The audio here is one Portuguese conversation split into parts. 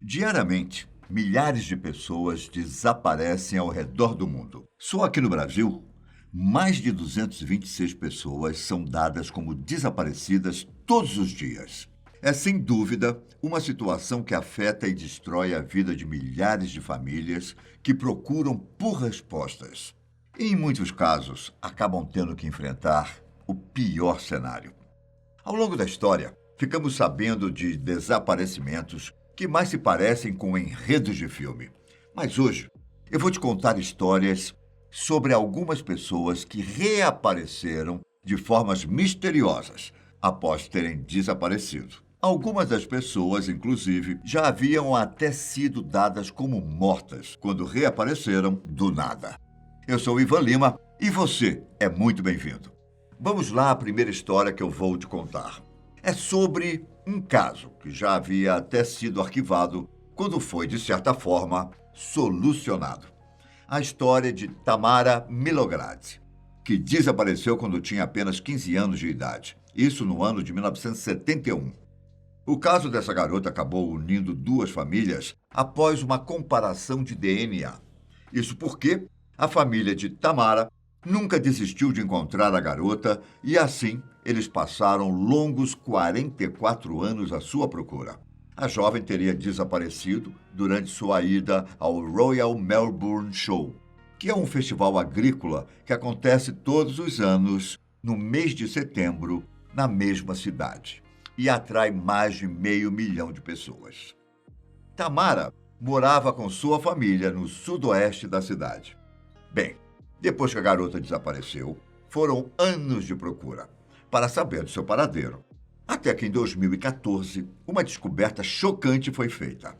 Diariamente, milhares de pessoas desaparecem ao redor do mundo. Só aqui no Brasil, mais de 226 pessoas são dadas como desaparecidas todos os dias. É sem dúvida uma situação que afeta e destrói a vida de milhares de famílias que procuram por respostas. E, em muitos casos, acabam tendo que enfrentar o pior cenário. Ao longo da história, ficamos sabendo de desaparecimentos que mais se parecem com enredos de filme. Mas hoje eu vou te contar histórias sobre algumas pessoas que reapareceram de formas misteriosas após terem desaparecido. Algumas das pessoas, inclusive, já haviam até sido dadas como mortas quando reapareceram do nada. Eu sou Ivan Lima e você é muito bem-vindo. Vamos lá à primeira história que eu vou te contar. É sobre um caso que já havia até sido arquivado quando foi, de certa forma, solucionado. A história de Tamara Milograd, que desapareceu quando tinha apenas 15 anos de idade. Isso no ano de 1971. O caso dessa garota acabou unindo duas famílias após uma comparação de DNA. Isso porque a família de Tamara nunca desistiu de encontrar a garota e, assim, eles passaram longos 44 anos à sua procura. A jovem teria desaparecido durante sua ida ao Royal Melbourne Show, que é um festival agrícola que acontece todos os anos no mês de setembro na mesma cidade e atrai mais de 500 mil de pessoas. Tamara morava com sua família no sudoeste da cidade. Bem, depois que a garota desapareceu, foram anos de procura para saber do seu paradeiro. Até que em 2014, uma descoberta chocante foi feita.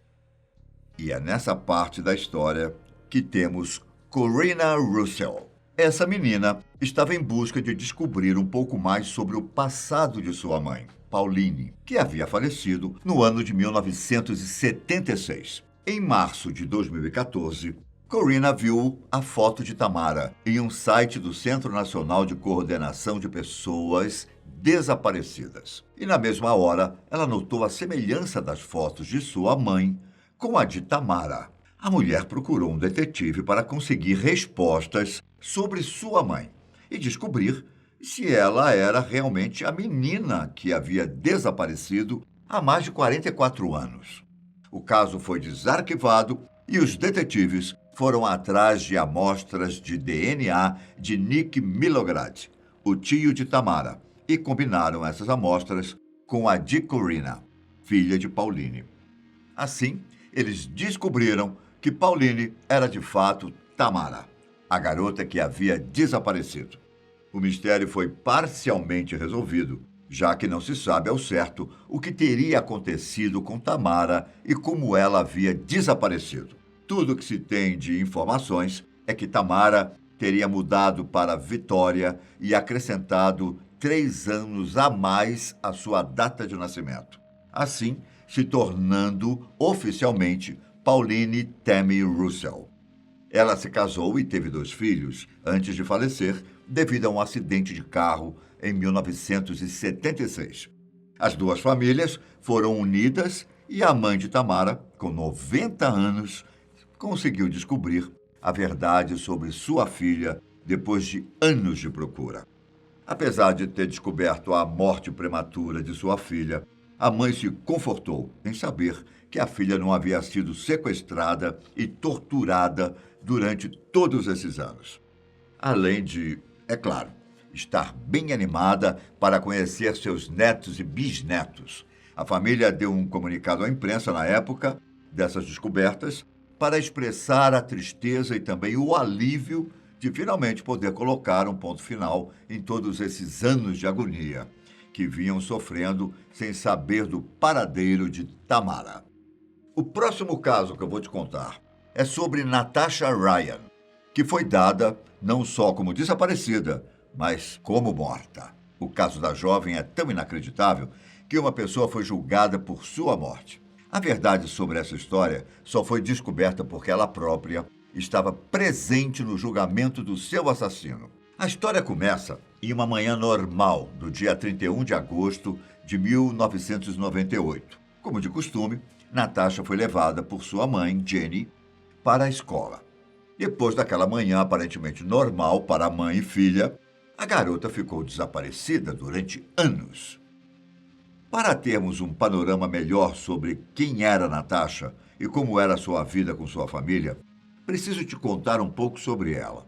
E é nessa parte da história que temos Corinna Russell. Essa menina estava em busca de descobrir um pouco mais sobre o passado de sua mãe, Pauline, que havia falecido no ano de 1976. Em março de 2014, Corinna viu a foto de Tamara em um site do Centro Nacional de Coordenação de Pessoas Desaparecidas. E na mesma hora, ela notou a semelhança das fotos de sua mãe com a de Tamara. A mulher procurou um detetive para conseguir respostas sobre sua mãe e descobrir se ela era realmente a menina que havia desaparecido há mais de 44 anos. O caso foi desarquivado e os detetives foram atrás de amostras de DNA de Nick Milograd, o tio de Tamara, e combinaram essas amostras com a de Corinna, filha de Pauline. Assim, eles descobriram que Pauline era de fato Tamara, a garota que havia desaparecido. O mistério foi parcialmente resolvido, já que não se sabe ao certo o que teria acontecido com Tamara e como ela havia desaparecido. Tudo o que se tem de informações é que Tamara teria mudado para Vitória e acrescentado 3 anos a mais à sua data de nascimento, assim se tornando oficialmente Pauline Tammy Russell. Ela se casou e teve 2 filhos antes de falecer devido a um acidente de carro em 1976. As duas famílias foram unidas e a mãe de Tamara, com 90 anos, conseguiu descobrir a verdade sobre sua filha depois de anos de procura. Apesar de ter descoberto a morte prematura de sua filha, a mãe se confortou em saber que a filha não havia sido sequestrada e torturada durante todos esses anos. Além de, é claro, estar bem animada para conhecer seus netos e bisnetos. A família deu um comunicado à imprensa na época dessas descobertas para expressar a tristeza e também o alívio de finalmente poder colocar um ponto final em todos esses anos de agonia que vinham sofrendo sem saber do paradeiro de Tamara. O próximo caso que eu vou te contar é sobre Natasha Ryan, que foi dada não só como desaparecida, mas como morta. O caso da jovem é tão inacreditável que uma pessoa foi julgada por sua morte. A verdade sobre essa história só foi descoberta porque ela própria estava presente no julgamento do seu assassino. A história começa em uma manhã normal do dia 31 de agosto de 1998. Como de costume, Natasha foi levada por sua mãe, Jenny, para a escola. Depois daquela manhã aparentemente normal para a mãe e filha, a garota ficou desaparecida durante anos. Para termos um panorama melhor sobre quem era Natasha e como era sua vida com sua família, preciso te contar um pouco sobre ela.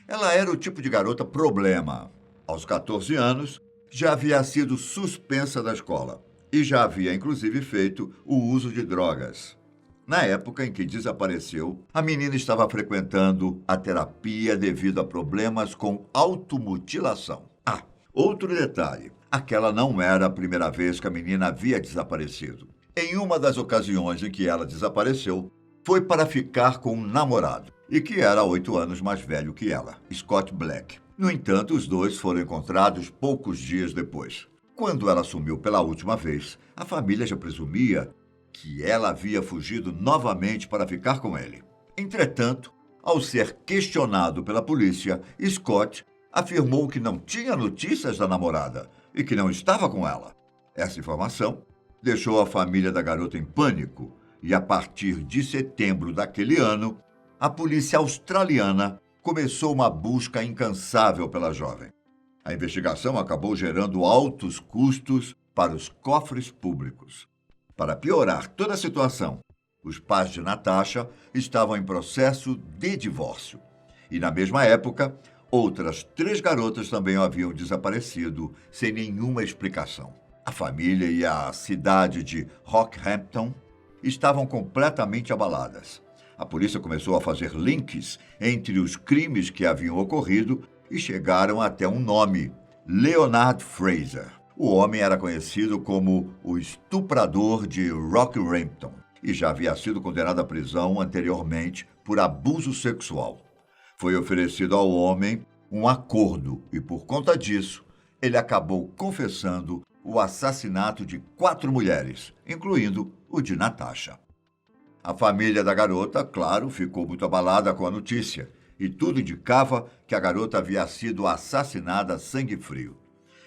Ela era o tipo de garota problema. Aos 14 anos, já havia sido suspensa da escola e já havia, inclusive, feito o uso de drogas. Na época em que desapareceu, a menina estava frequentando a terapia devido a problemas com automutilação. Ah, outro detalhe. Aquela não era a primeira vez que a menina havia desaparecido. Em uma das ocasiões em que ela desapareceu, foi para ficar com um namorado, e que era 8 anos mais velho que ela, Scott Black. No entanto, os dois foram encontrados poucos dias depois. Quando ela sumiu pela última vez, a família já presumia que ela havia fugido novamente para ficar com ele. Entretanto, ao ser questionado pela polícia, Scott afirmou que não tinha notícias da namorada e que não estava com ela. Essa informação deixou a família da garota em pânico e, a partir de setembro daquele ano, a polícia australiana começou uma busca incansável pela jovem. A investigação acabou gerando altos custos para os cofres públicos. Para piorar toda a situação, os pais de Natasha estavam em processo de divórcio. E, na mesma época, outras 3 garotas também haviam desaparecido sem nenhuma explicação. A família e a cidade de Rockhampton estavam completamente abaladas. A polícia começou a fazer links entre os crimes que haviam ocorrido e chegaram até um nome: Leonard Fraser. O homem era conhecido como o estuprador de Rockhampton e já havia sido condenado à prisão anteriormente por abuso sexual. Foi oferecido ao homem um acordo e, por conta disso, ele acabou confessando o assassinato de 4 mulheres, incluindo o de Natasha. A família da garota, claro, ficou muito abalada com a notícia e tudo indicava que a garota havia sido assassinada a sangue frio.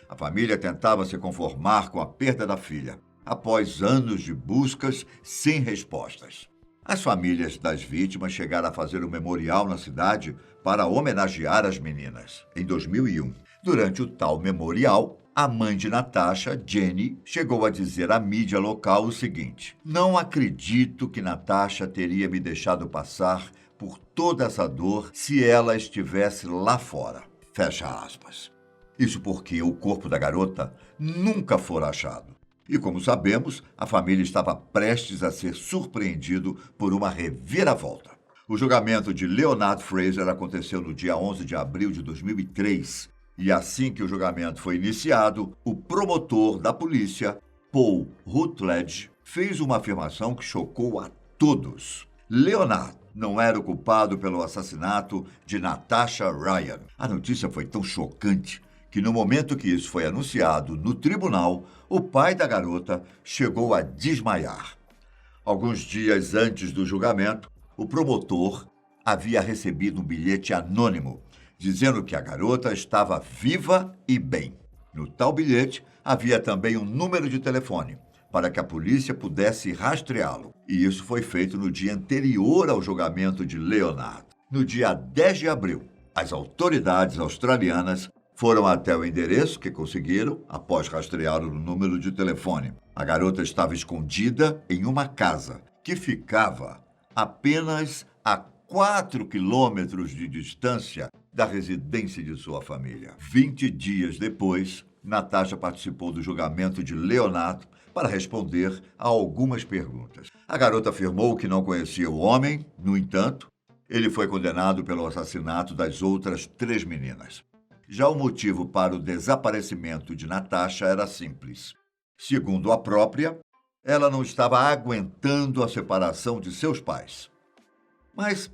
A família tentava se conformar com a perda da filha, após anos de buscas sem respostas. As famílias das vítimas chegaram a fazer um memorial na cidade para homenagear as meninas, em 2001. Durante o tal memorial, a mãe de Natasha, Jenny, chegou a dizer à mídia local o seguinte: "Não acredito que Natasha teria me deixado passar por toda essa dor se ela estivesse lá fora." Fecha aspas. Isso porque o corpo da garota nunca fora achado. E, como sabemos, a família estava prestes a ser surpreendido por uma reviravolta. O julgamento de Leonard Fraser aconteceu no dia 11 de abril de 2003. E assim que o julgamento foi iniciado, o promotor da polícia, Paul Rutledge, fez uma afirmação que chocou a todos. Leonard não era o culpado pelo assassinato de Natasha Ryan. A notícia foi tão chocante que, no momento que isso foi anunciado no tribunal, o pai da garota chegou a desmaiar. Alguns dias antes do julgamento, o promotor havia recebido um bilhete anônimo dizendo que a garota estava viva e bem. No tal bilhete havia também um número de telefone para que a polícia pudesse rastreá-lo. E isso foi feito no dia anterior ao julgamento de Leonard. No dia 10 de abril, as autoridades australianas foram até o endereço que conseguiram após rastreá-lo no número de telefone. A garota estava escondida em uma casa que ficava apenas a 4 quilômetros de distância da residência de sua família. 20 dias depois, Natasha participou do julgamento de Leonardo para responder a algumas perguntas. A garota afirmou que não conhecia o homem, no entanto, ele foi condenado pelo assassinato das outras 3 meninas. Já o motivo para o desaparecimento de Natasha era simples. Segundo a própria, ela não estava aguentando a separação de seus pais. Mas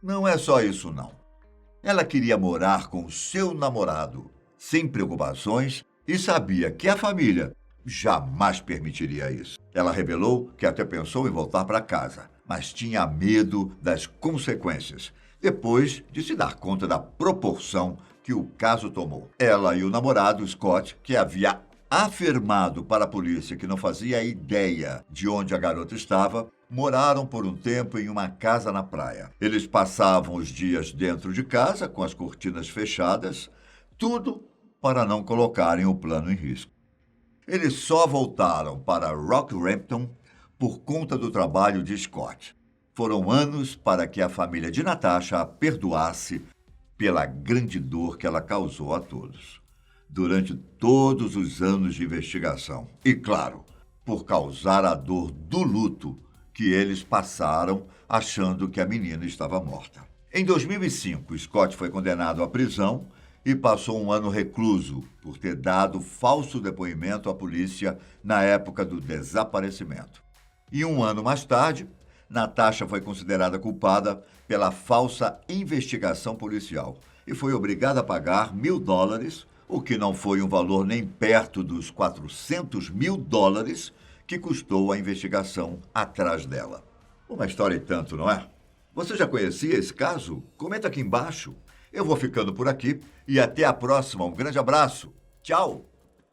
não é só isso, não. Ela queria morar com o seu namorado, sem preocupações, e sabia que a família jamais permitiria isso. Ela revelou que até pensou em voltar para casa, mas tinha medo das consequências, depois de se dar conta da proporção que o caso tomou. Ela e o namorado, Scott, que havia Afirmado para a polícia que não fazia ideia de onde a garota estava, moraram por um tempo em uma casa na praia. Eles passavam os dias dentro de casa, com as cortinas fechadas, tudo para não colocarem o plano em risco. Eles só voltaram para Rockhampton por conta do trabalho de Scott. Foram anos para que a família de Natasha a perdoasse pela grande dor que ela causou a todos. Durante todos os anos de investigação. E, claro, por causar a dor do luto que eles passaram achando que a menina estava morta. Em 2005, Scott foi condenado à prisão e passou um ano recluso por ter dado falso depoimento à polícia na época do desaparecimento. E um ano mais tarde, Natasha foi considerada culpada pela falsa investigação policial e foi obrigada a pagar $1.000, o que não foi um valor nem perto dos $400 mil que custou a investigação atrás dela. Uma história e tanto, não é? Você já conhecia esse caso? Comenta aqui embaixo. Eu vou ficando por aqui e até a próxima. Um grande abraço. Tchau!